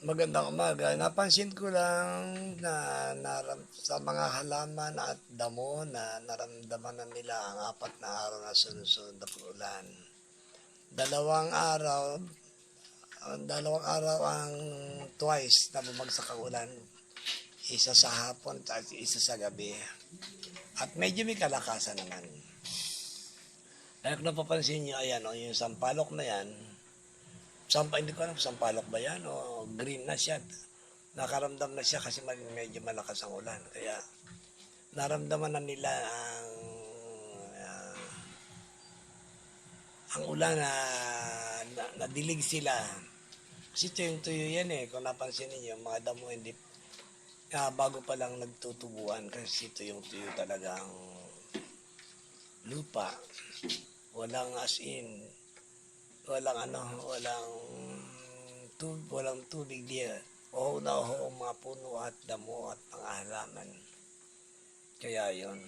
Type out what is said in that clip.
Magandang umaga. Napansin ko lang na sa mga halaman at damo na naramdaman na nila ang 4 na araw na sunod-sunod na pag-ulan. Dalawang araw, dalawang araw ang twice na bumagsak ang ulan. Isa sa hapon at isa sa gabi. At medyo may kalakasan naman. Kaya kung napapansin nyo, ayan, yung sampalok na yan, hindi ko alam kung sampalok ba yan o green na siya. Nakaramdam na siya kasi medyo malakas ang ulan. Kaya naramdaman na nila ang ulan na nadilig sila. Kasi tuyong-tuyo yan kung napansin niyo mga damo hindi bago pa lang nagtutubuan kasi tuyong-tuyo talaga ang lupa. Walang as in, walang tubig diyan. Oo na oo ang mga puno at damo at mga halaman. Kaya yon.